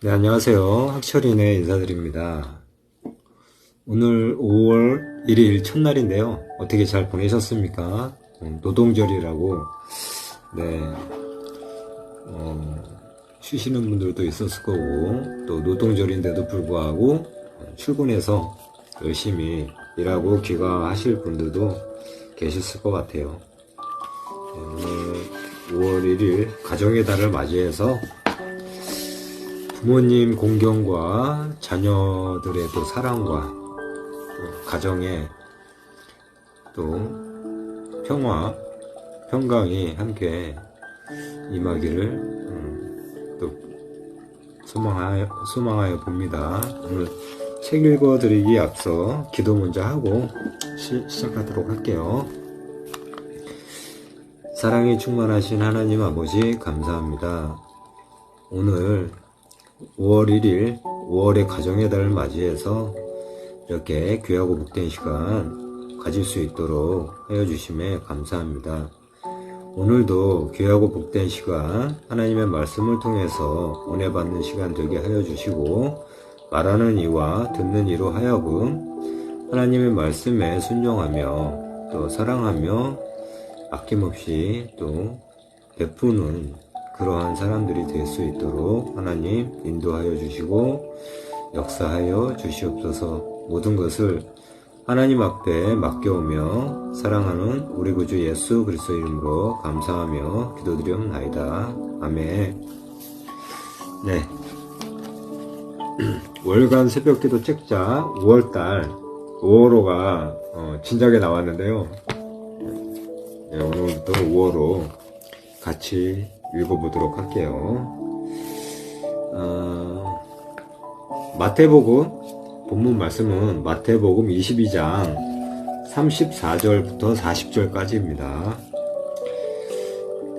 네, 안녕하세요. 학철이네 인사드립니다. 오늘 5월 1일 첫날인데요. 어떻게 잘 보내셨습니까? 노동절이라고, 네, 쉬시는 분들도 있었을 거고, 또 노동절인데도 불구하고 출근해서 열심히 일하고 귀가하실 분들도 계셨을 것 같아요. 네, 오늘 5월 1일 가정의 달을 맞이해서 부모님 공경과 자녀들의 또 사랑과 또 가정의 또 평화, 평강이 함께 임하기를 또 소망하여 봅니다. 오늘 책 읽어드리기 앞서 기도 먼저 하고 시작하도록 할게요. 사랑이 충만하신 하나님 아버지 감사합니다. 오늘 5월 1일 5월의 가정의 달을 맞이해서 이렇게 귀하고 복된 시간 가질 수 있도록 하여 주심에 감사합니다. 오늘도 귀하고 복된 시간 하나님의 말씀을 통해서 은혜 받는 시간 되게 하여 주시고, 말하는 이와 듣는 이로 하여금 하나님의 말씀에 순종하며 또 사랑하며 아낌없이 또 베푸는 그러한 사람들이 될 수 있도록 하나님 인도하여 주시고 역사하여 주시옵소서. 모든 것을 하나님 앞에 맡겨오며 사랑하는 우리 구주 예수 그리스도 이름으로 감사하며 기도드리옵나이다. 아멘. 네, 월간 새벽기도 책자 5월달 5월호가 진작에 나왔는데요. 네, 오늘부터 5월호 같이 읽어보도록 할게요. 마태복음 본문 말씀은 마태복음 22장 34절부터 40절까지입니다.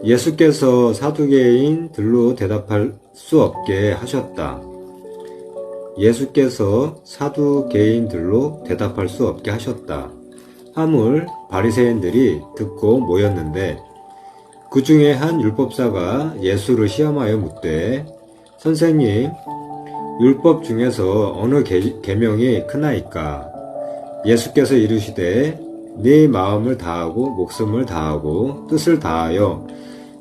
예수께서 사두개인들로 대답할 수 없게 하셨다. 예수께서 사두개인들로 대답할 수 없게 하셨다. 하물 바리새인들이 듣고 모였는데 그 중에 한 율법사가 예수를 시험하여 묻되, 선생님, 율법 중에서 어느 계명이 크나이까? 예수께서 이르시되, 네 마음을 다하고 목숨을 다하고 뜻을 다하여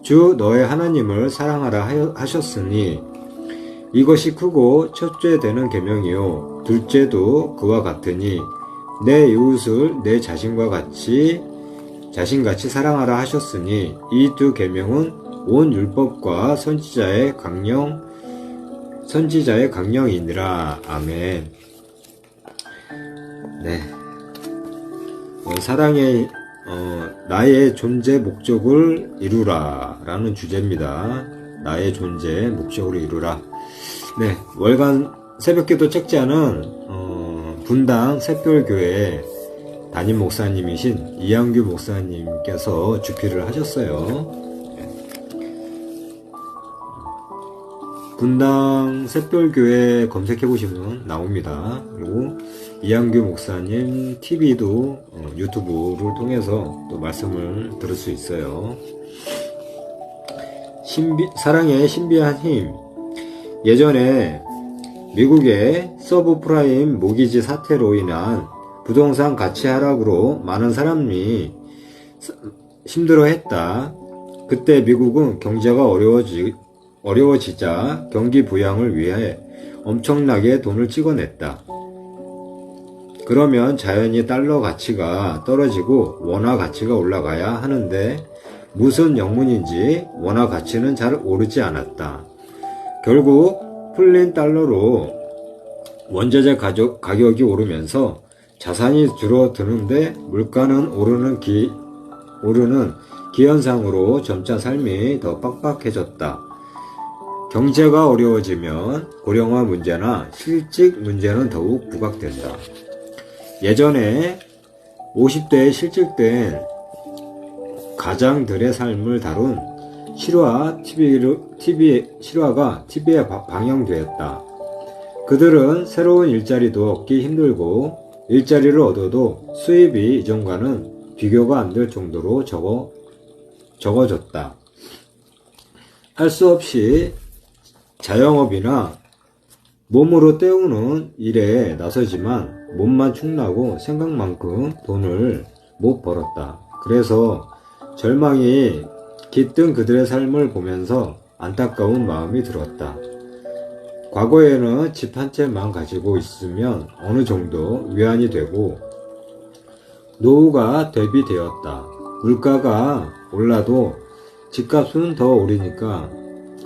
주 너의 하나님을 사랑하라 하셨으니 이것이 크고 첫째 되는 계명이요 둘째도 그와 같으니 내 이웃을 내 자신같이 사랑하라 하셨으니 이 두 계명은 온 율법과 선지자의 강령이니라. 아멘. 네. 사랑의 나의 존재 목적을 이루라 라는 주제입니다. 나의 존재 목적을 이루라. 네, 월간 새벽기도 책자는 분당 샛별교회 담임 목사님이신 이양규 목사님께서 주필을 하셨어요. 분당 샛별교회 검색해보시면 나옵니다. 그리고 이양규 목사님 TV도 유튜브를 통해서 또 말씀을 들을 수 있어요. 사랑의 신비한 힘. 예전에 미국의 서브프라임 모기지 사태로 인한 부동산 가치 하락으로 많은 사람이 힘들어했다. 그때 미국은 경제가 어려워지자 경기 부양을 위해 엄청나게 돈을 찍어냈다. 그러면 자연히 달러 가치가 떨어지고 원화 가치가 올라가야 하는데 무슨 영문인지 원화 가치는 잘 오르지 않았다. 결국 풀린 달러로 원자재 가격이 오르면서 자산이 줄어드는데 물가는 오르는 기현상으로 점차 삶이 더 빡빡해졌다. 경제가 어려워지면 고령화 문제나 실직 문제는 더욱 부각된다. 예전에 50대에 실직된 가장들의 삶을 다룬 실화가 TV에 방영되었다. 그들은 새로운 일자리도 얻기 힘들고 일자리를 얻어도 수입이 이전과는 비교가 안 될 정도로 적어졌다. 할 수 없이 자영업이나 몸으로 때우는 일에 나서지만 몸만 축나고 생각만큼 돈을 못 벌었다. 그래서 절망이 깃든 그들의 삶을 보면서 안타까운 마음이 들었다. 과거에는 집 한 채만 가지고 있으면 어느 정도 위안이 되고 노후가 대비되었다. 물가가 올라도 집값은 더 오르니까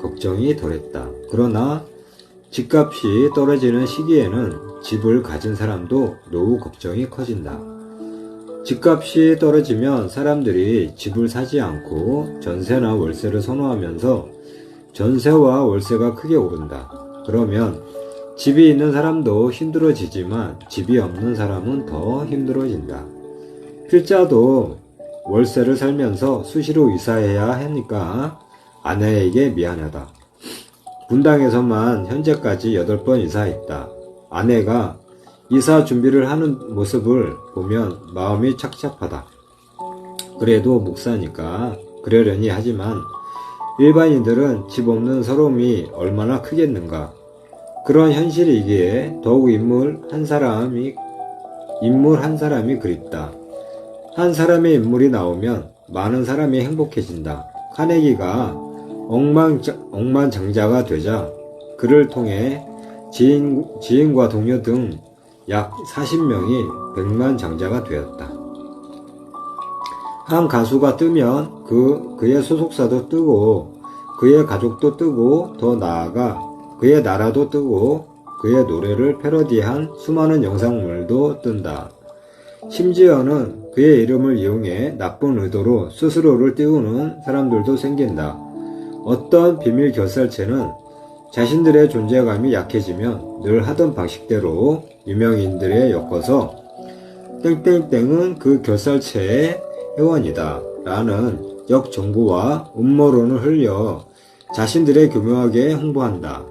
걱정이 덜했다. 그러나 집값이 떨어지는 시기에는 집을 가진 사람도 노후 걱정이 커진다. 집값이 떨어지면 사람들이 집을 사지 않고 전세나 월세를 선호하면서 전세와 월세가 크게 오른다. 그러면 집이 있는 사람도 힘들어지지만 집이 없는 사람은 더 힘들어진다. 필자도 월세를 살면서 수시로 이사해야 하니까 아내에게 미안하다. 분당에서만 현재까지 8번 이사했다. 아내가 이사 준비를 하는 모습을 보면 마음이 착잡하다. 그래도 목사니까 그러려니 하지만 일반인들은 집 없는 서러움이 얼마나 크겠는가. 그런 현실이기에 더욱 인물 한 사람이 그립다. 한 사람의 인물이 나오면 많은 사람이 행복해진다. 카네기가 억만장자가 되자 그를 통해 지인과 동료 등 약 40명이 백만장자가 되었다. 한 가수가 뜨면 그의 소속사도 뜨고 그의 가족도 뜨고 더 나아가 그의 나라도 뜨고 그의 노래를 패러디한 수많은 영상물도 뜬다. 심지어는 그의 이름을 이용해 나쁜 의도로 스스로를 띄우는 사람들도 생긴다. 어떤 비밀 결살체는 자신들의 존재감이 약해지면 늘 하던 방식대로 유명인들에 엮어서 땡땡땡은 그 결살체의 회원이다 라는 역정보와 음모론을 흘려 자신들의 교묘하게 홍보한다.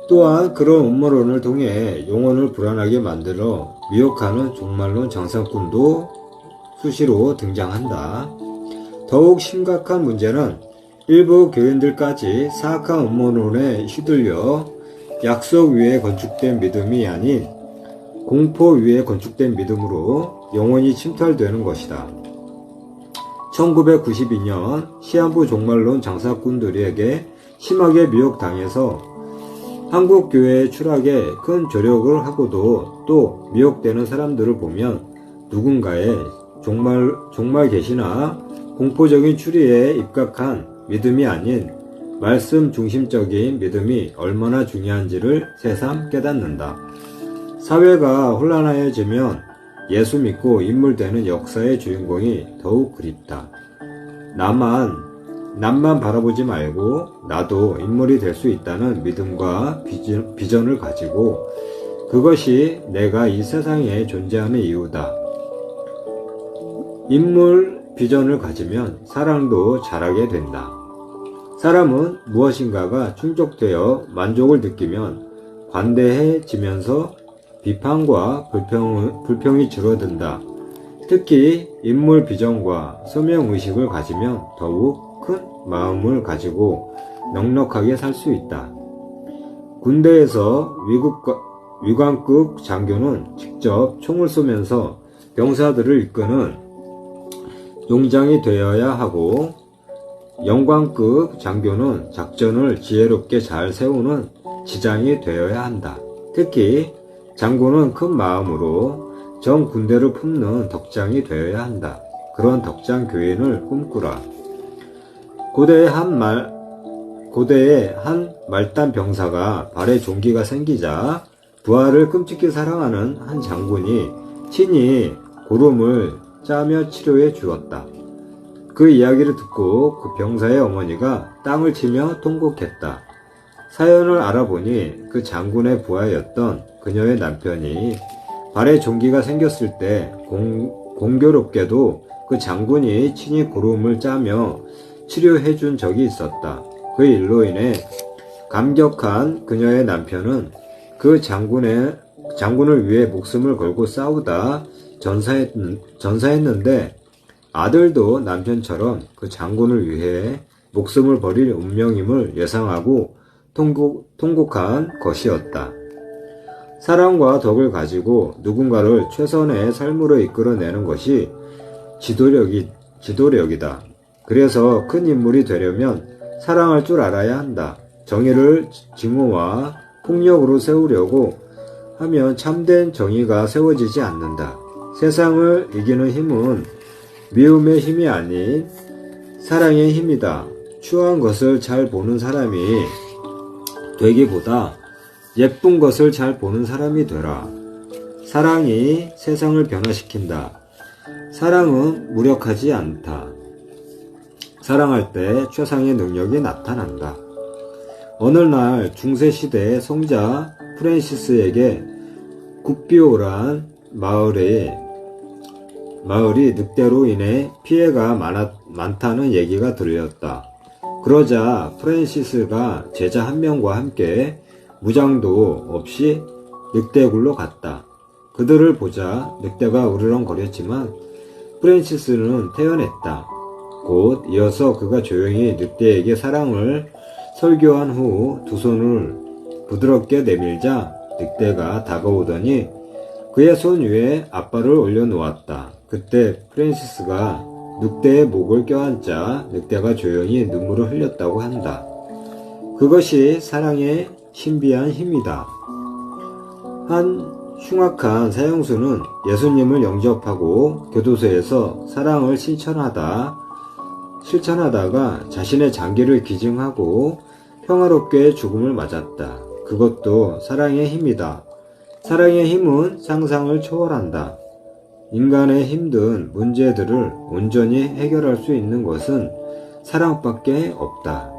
또한 그런 음모론을 통해 영혼을 불안하게 만들어 미혹하는 종말론 장사꾼도 수시로 등장한다. 더욱 심각한 문제는 일부 교인들까지 사악한 음모론에 휘둘려 약속 위에 건축된 믿음이 아닌 공포 위에 건축된 믿음으로 영혼이 침탈되는 것이다. 1992년 시한부 종말론 장사꾼들에게 심하게 미혹당해서 한국교회의 추락에 큰 조력을 하고도 또 미혹되는 사람들을 보면 누군가의 종말 계시나 공포적인 추리에 입각한 믿음이 아닌 말씀 중심적인 믿음이 얼마나 중요한지를 새삼 깨닫는다. 사회가 혼란하여지면 예수 믿고 인물되는 역사의 주인공이 더욱 그립다. 남만 바라보지 말고 나도 인물이 될 수 있다는 믿음과 비전을 가지고 그것이 내가 이 세상에 존재하는 이유다. 인물 비전을 가지면 사랑도 잘하게 된다. 사람은 무엇인가가 충족되어 만족을 느끼면 관대해지면서 비판과 불평이 줄어든다. 특히 인물 비전과 소명의식을 가지면 더욱 큰 마음을 가지고 넉넉하게 살 수 있다. 군대에서 위관급 장교는 직접 총을 쏘면서 병사들을 이끄는 용장이 되어야 하고 영관급 장교는 작전을 지혜롭게 잘 세우는 지장이 되어야 한다. 특히 장군은 큰 마음으로 전 군대를 품는 덕장이 되어야 한다. 그런 덕장 교인을 꿈꾸라. 고대의 한 말단 병사가 발에 종기가 생기자 부하를 끔찍히 사랑하는 한 장군이 친히 고름을 짜며 치료해 주었다. 그 이야기를 듣고 그 병사의 어머니가 땅을 치며 통곡했다. 사연을 알아보니 그 장군의 부하였던 그녀의 남편이 발에 종기가 생겼을 때 공교롭게도 그 장군이 친히 고름을 짜며 치료해 준 적이 있었다. 그 일로 인해 감격한 그녀의 남편은 그 장군을 위해 목숨을 걸고 싸우다 전사했는데 아들도 남편처럼 그 장군을 위해 목숨을 버릴 운명임을 예상하고 통곡한 것이었다. 사랑과 덕을 가지고 누군가를 최선의 삶으로 이끌어내는 것이 지도력이다. 그래서 큰 인물이 되려면 사랑할 줄 알아야 한다. 정의를 증오와 폭력으로 세우려고 하면 참된 정의가 세워지지 않는다. 세상을 이기는 힘은 미움의 힘이 아닌 사랑의 힘이다. 추한 것을 잘 보는 사람이 되기보다 예쁜 것을 잘 보는 사람이 되라. 사랑이 세상을 변화시킨다. 사랑은 무력하지 않다. 사랑할 때 최상의 능력이 나타난다. 어느 날 중세시대의 성자 프랜시스에게 굿비오란 마을이 늑대로 인해 피해가 많다는 얘기가 들렸다. 그러자 프랜시스가 제자 한 명과 함께 무장도 없이 늑대굴로 갔다. 그들을 보자 늑대가 으르렁거렸지만 프랜시스는 태어났다. 곧 이어서 그가 조용히 늑대에게 사랑을 설교한 후 두 손을 부드럽게 내밀자 늑대가 다가오더니 그의 손 위에 앞발을 올려놓았다. 그때 프랜시스가 늑대의 목을 껴안자 늑대가 조용히 눈물을 흘렸다고 한다. 그것이 사랑의 신비한 힘이다. 한 흉악한 사형수는 예수님을 영접하고 교도소에서 사랑을 실천하다가 자신의 장기를 기증하고 평화롭게 죽음을 맞았다. 그것도 사랑의 힘이다. 사랑의 힘은 상상을 초월한다. 인간의 힘든 문제들을 온전히 해결할 수 있는 것은 사랑밖에 없다.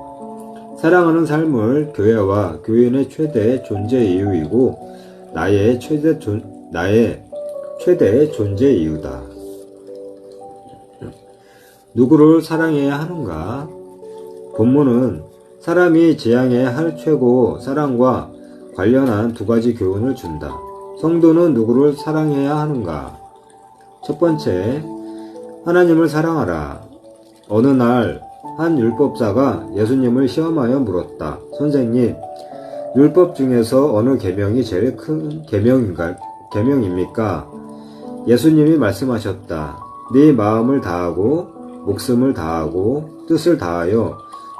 사랑하는 삶을 교회와 교인의 최대 존재 이유이고 나의 최대 존재 이유다. 누구를 사랑해야 하는가? 본문은 사람이 지향해야 할 최고 사랑과 관련한 두 가지 교훈을 준다. 성도는 누구를 사랑해야 하는가? 첫 번째, 하나님을 사랑하라. 어느 날 한 율법사가 예수님을 시험하여 물었다. 선생님, 율법 중에서 어느 계명이 제일 큰 계명입니까? 예수님이 말씀하셨다. 네 마음을 다하고 목숨을 다하고 뜻을 다하여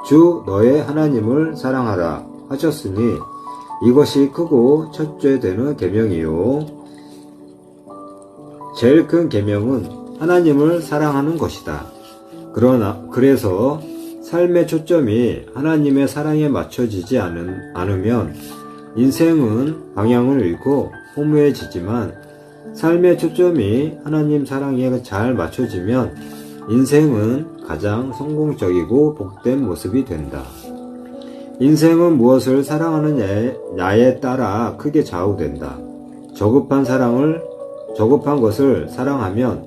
주 너의 하나님을 사랑하라 하셨으니 이것이 크고 첫째 되는 계명이요. 제일 큰 계명은 하나님을 사랑하는 것이다. 그래서 삶의 초점이 하나님의 사랑에 맞춰지지 않으면 인생은 방향을 잃고 허무해지지만 삶의 초점이 하나님 사랑에 잘 맞춰지면 인생은 가장 성공적이고 복된 모습이 된다. 인생은 무엇을 사랑하느냐에 따라 크게 좌우된다. 저급한 것을 사랑하면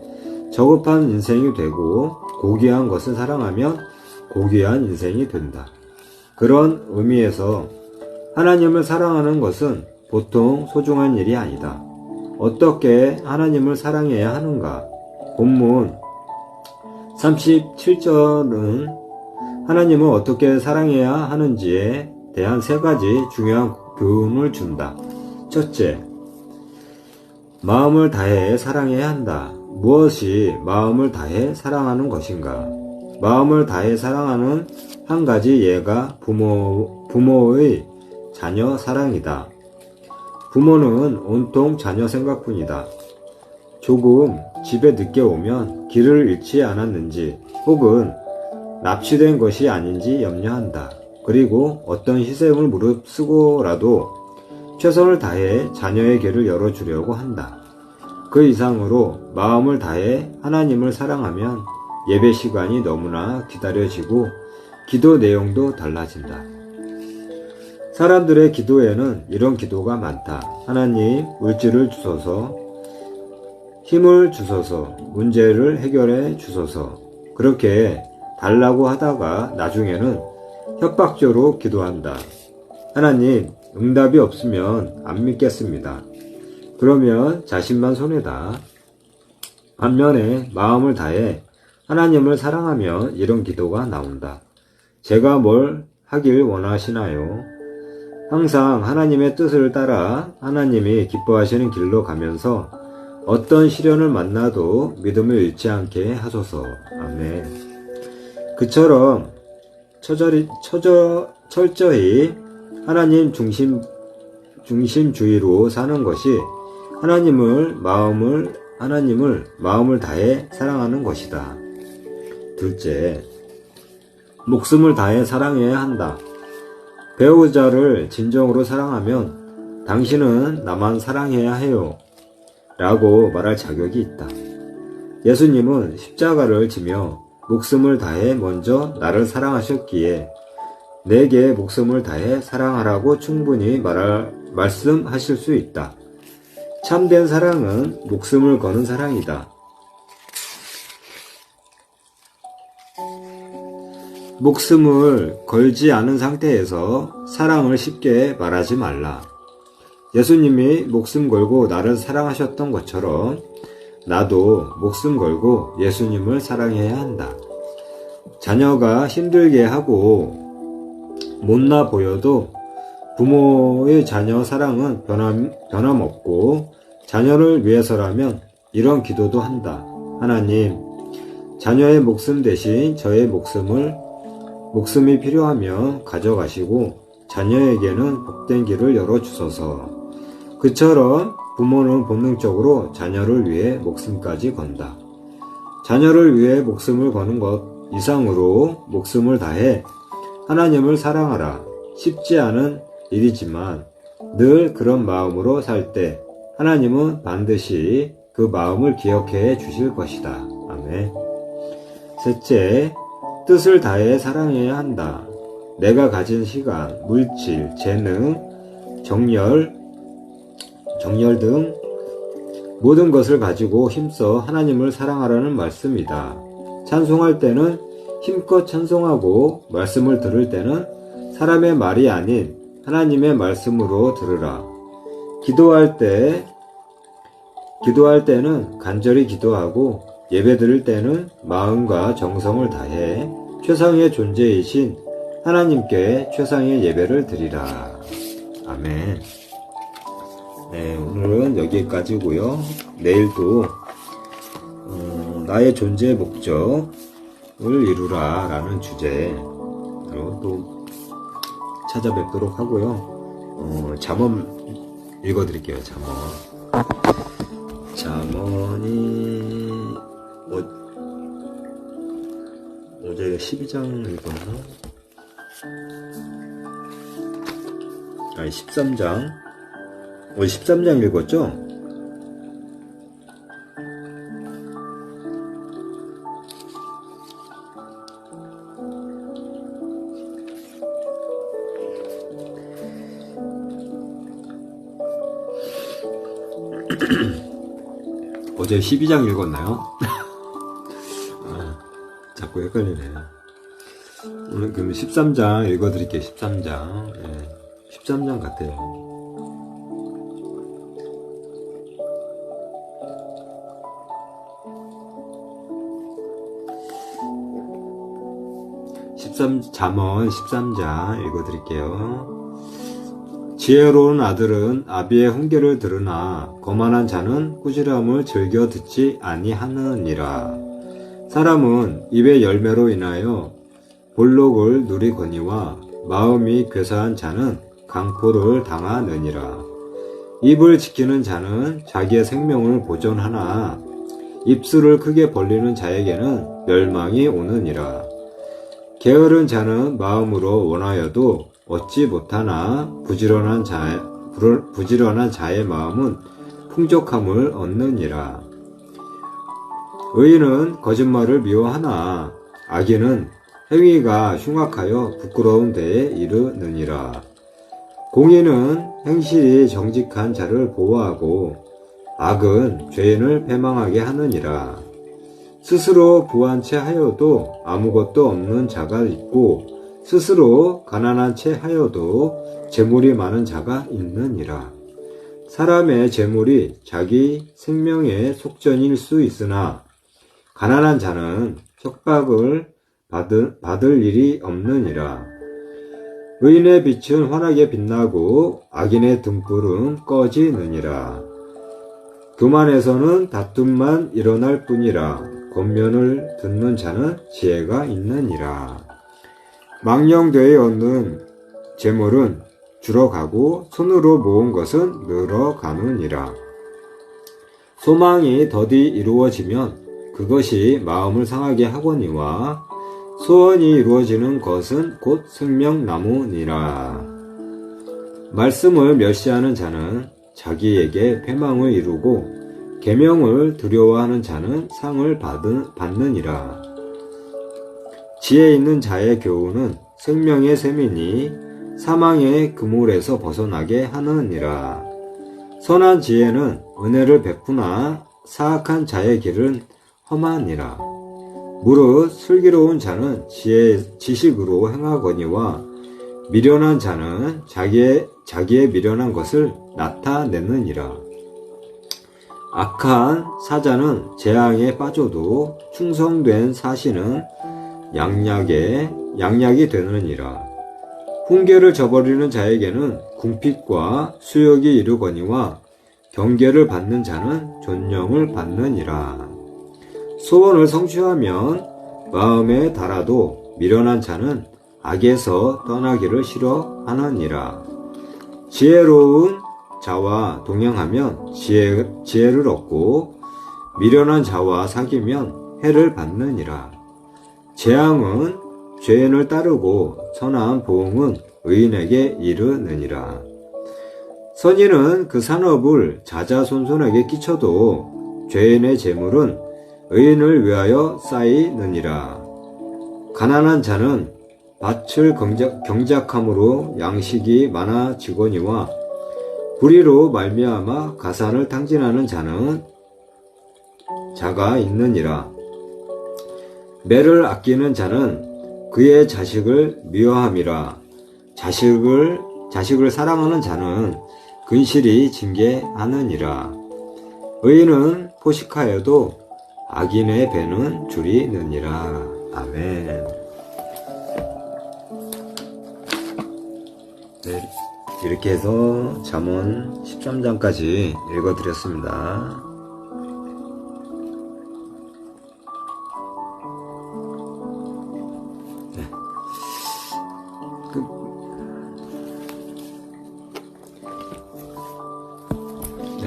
저급한 인생이 되고 고귀한 것을 사랑하면 고귀한 인생이 된다. 그런 의미에서 하나님을 사랑하는 것은 보통 소중한 일이 아니다. 어떻게 하나님을 사랑해야 하는가? 본문 37절은 하나님을 어떻게 사랑해야 하는지에 대한 세 가지 중요한 교훈을 준다. 첫째, 마음을 다해 사랑해야 한다. 무엇이 마음을 다해 사랑하는 것인가? 마음을 다해 사랑하는 한 가지 예가 부모의 자녀 사랑이다. 부모는 온통 자녀 생각뿐이다. 조금 집에 늦게 오면 길을 잃지 않았는지 혹은 납치된 것이 아닌지 염려한다. 그리고 어떤 희생을 무릅쓰고라도 최선을 다해 자녀의 길을 열어주려고 한다. 그 이상으로 마음을 다해 하나님을 사랑하면 예배 시간이 너무나 기다려지고 기도 내용도 달라진다. 사람들의 기도에는 이런 기도가 많다. 하나님, 물질을 주소서, 힘을 주소서, 문제를 해결해 주소서. 그렇게 달라고 하다가 나중에는 협박조로 기도한다. 하나님, 응답이 없으면 안 믿겠습니다. 그러면 자신만 손해다. 반면에 마음을 다해 하나님을 사랑하면 이런 기도가 나온다. 제가 뭘 하길 원하시나요? 항상 하나님의 뜻을 따라 하나님이 기뻐하시는 길로 가면서 어떤 시련을 만나도 믿음을 잃지 않게 하소서. 아멘. 그처럼 철저히 하나님 중심주의로 사는 것이 하나님을 마음을 다해 사랑하는 것이다. 둘째, 목숨을 다해 사랑해야 한다. 배우자를 진정으로 사랑하면 당신은 나만 사랑해야 해요 라고 말할 자격이 있다. 예수님은 십자가를 지며 목숨을 다해 먼저 나를 사랑하셨기에 내게 목숨을 다해 사랑하라고 충분히 말씀하실 수 있다. 참된 사랑은 목숨을 거는 사랑이다. 목숨을 걸지 않은 상태에서 사랑을 쉽게 말하지 말라. 예수님이 목숨 걸고 나를 사랑하셨던 것처럼 나도 목숨 걸고 예수님을 사랑해야 한다. 자녀가 힘들게 하고 못나 보여도 부모의 자녀 사랑은 변함없고 자녀를 위해서라면 이런 기도도 한다. 하나님, 자녀의 목숨 대신 저의 목숨이 필요하면 가져가시고 자녀에게는 복된 길을 열어주소서. 그처럼 부모는 본능적으로 자녀를 위해 목숨까지 건다. 자녀를 위해 목숨을 거는 것 이상으로 목숨을 다해 하나님을 사랑하라. 쉽지 않은 일이지만 늘 그런 마음으로 살 때 하나님은 반드시 그 마음을 기억해 주실 것이다. 아멘. 셋째, 뜻을 다해 사랑해야 한다. 내가 가진 시간, 물질, 재능, 정열 등 모든 것을 가지고 힘써 하나님을 사랑하라는 말씀이다. 찬송할 때는 힘껏 찬송하고 말씀을 들을 때는 사람의 말이 아닌 하나님의 말씀으로 들으라. 기도할 때는 간절히 기도하고 예배 드릴 때는 마음과 정성을 다해 최상의 존재이신 하나님께 최상의 예배를 드리라. 아멘. 네, 오늘은 여기까지고요. 내일도 나의 존재의 목적을 이루라 라는 주제로 또 찾아뵙도록 하고요. 잠언 읽어드릴게요. 잠언이 어제 12장 읽었나? 13장. 어제 13장 읽었죠? 어제 12장 읽었나요? 자꾸 헷갈리네. 오늘 그럼 13장 읽어드릴게요. 13장. 13장 같아요. 잠언 13장 읽어드릴게요. 지혜로운 아들은 아비의 훈계를 들으나 거만한 자는 꾸지람을 즐겨 듣지 아니하느니라. 사람은 입의 열매로 인하여 볼록을 누리거니와 마음이 괴사한 자는 강포를 당하느니라. 입을 지키는 자는 자기의 생명을 보존하나 입술을 크게 벌리는 자에게는 멸망이 오느니라. 게으른 자는 마음으로 원하여도 얻지 못하나 부지런한 자의 마음은 풍족함을 얻느니라. 의인은 거짓말을 미워하나 악인은 행위가 흉악하여 부끄러운 데에 이르느니라. 공의는 행실이 정직한 자를 보호하고 악은 죄인을 패망하게 하느니라. 스스로 부한 채 하여도 아무것도 없는 자가 있고 스스로 가난한 채 하여도 재물이 많은 자가 있느니라. 사람의 재물이 자기 생명의 속전일 수 있으나 가난한 자는 척박을 받을 일이 없느니라. 의인의 빛은 환하게 빛나고 악인의 등불은 꺼지느니라. 교만에서는 다툼만 일어날 뿐이라. 권면을 듣는 자는 지혜가 있느니라. 망령되이 얻는 재물은 줄어가고 손으로 모은 것은 늘어가느니라. 소망이 더디 이루어지면 그것이 마음을 상하게 하거니와 소원이 이루어지는 것은 곧 생명나무니라. 말씀을 멸시하는 자는 자기에게 패망을 이루고 계명을 두려워하는 자는 상을 받느니라. 지혜 있는 자의 교훈은 생명의 셈이니 사망의 그물에서 벗어나게 하느니라. 선한 지혜는 은혜를 베푸나 사악한 자의 길은 험하니라. 무릇 슬기로운 자는 지식으로 행하거니와 미련한 자는 자기의 미련한 것을 나타내느니라. 악한 사자는 재앙에 빠져도 충성된 사신은 양약이 되느니라. 훈계를 저버리는 자에게는 궁핍과 수욕이 이르거니와 경계를 받는 자는 존령을 받느니라. 소원을 성취하면 마음에 달아도 미련한 자는 악에서 떠나기를 싫어하느니라. 지혜로운 자와 동행하면 지혜를 얻고 미련한 자와 사귀면 해를 받느니라. 재앙은 죄인을 따르고 선한 보응은 의인에게 이르느니라. 선인은 그 산업을 자자손손에게 끼쳐도 죄인의 재물은 의인을 위하여 쌓이느니라. 가난한 자는 밭을 경작함으로 양식이 많아지거니와 불의로 말미암아 가산을 탕진하는 자가 있느니라. 매를 아끼는 자는 그의 자식을 미워함이라. 자식을 사랑하는 자는 근실이 징계하느니라. 의인은 포식하여도 악인의 배는 줄이느니라. 아멘. 네, 이렇게 해서 잠언 13장까지 읽어드렸습니다.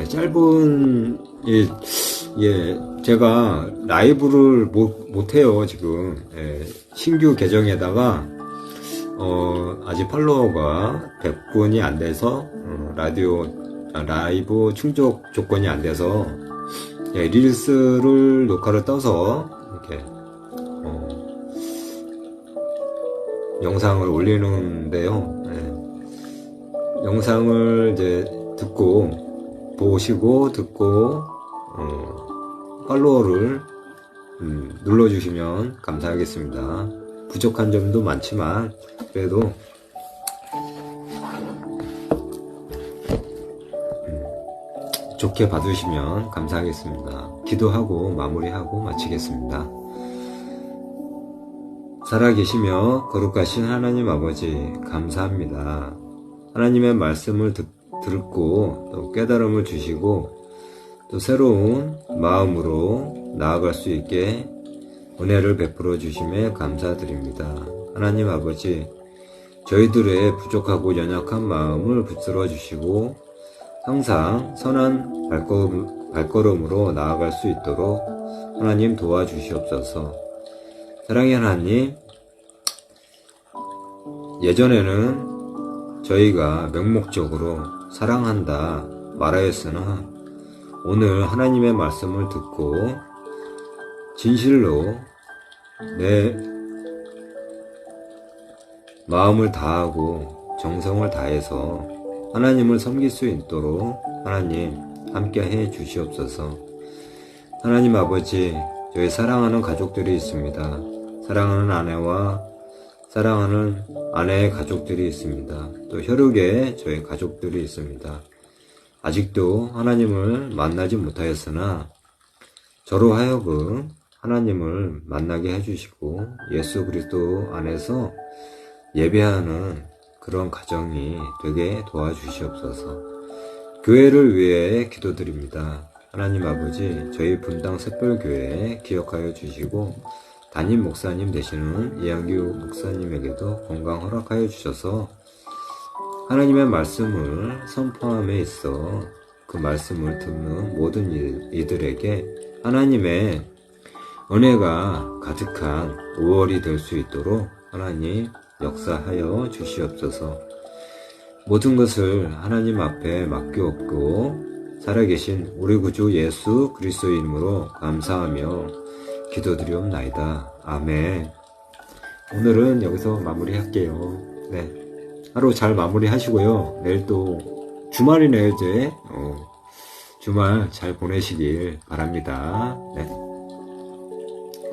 짧은, 제가 라이브를 못해요, 지금. 신규 계정에다가, 아직 팔로워가 100분이 안 돼서, 라이브 충족 조건이 안 돼서, 릴스를 녹화를 떠서, 이렇게, 영상을 올리는데요. 영상을 이제 보시고 듣고 팔로워를 눌러주시면 감사하겠습니다. 부족한 점도 많지만 그래도 좋게 봐주시면 감사하겠습니다. 기도하고 마무리하고 마치겠습니다. 살아계시며 거룩하신 하나님 아버지 감사합니다. 하나님의 말씀을 듣고 또 깨달음을 주시고 또 새로운 마음으로 나아갈 수 있게 은혜를 베풀어 주심에 감사드립니다. 하나님 아버지, 저희들의 부족하고 연약한 마음을 붙들어 주시고 항상 선한 발걸음으로 나아갈 수 있도록 하나님 도와주시옵소서. 사랑의 하나님, 예전에는 저희가 명목적으로 사랑한다 말하였으나 오늘 하나님의 말씀을 듣고 진실로 내 마음을 다하고 정성을 다해서 하나님을 섬길 수 있도록 하나님 함께 해 주시옵소서. 하나님 아버지, 저희 사랑하는 가족들이 있습니다. 사랑하는 아내와 사랑하는 아내의 가족들이 있습니다. 또 혈육의 저희 가족들이 있습니다. 아직도 하나님을 만나지 못하였으나 저로 하여금 하나님을 만나게 해주시고 예수 그리스도 안에서 예배하는 그런 가정이 되게 도와주시옵소서. 교회를 위해 기도드립니다. 하나님 아버지, 저희 분당 샛별교회 기억하여 주시고 담임 목사님 되시는 이양규 목사님에게도 건강 허락하여 주셔서 하나님의 말씀을 선포함에 있어 그 말씀을 듣는 모든 이들에게 하나님의 은혜가 가득한 5월이 될 수 있도록 하나님 역사하여 주시옵소서. 모든 것을 하나님 앞에 맡겨엎고 살아계신 우리 구주 예수 그리스도의 이름으로 감사하며 기도드리옵나이다. 아멘. 오늘은 여기서 마무리할게요. 네. 하루 잘 마무리하시고요. 내일 또 주말이네요, 이제. 주말 잘 보내시길 바랍니다. 네.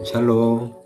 샬롬.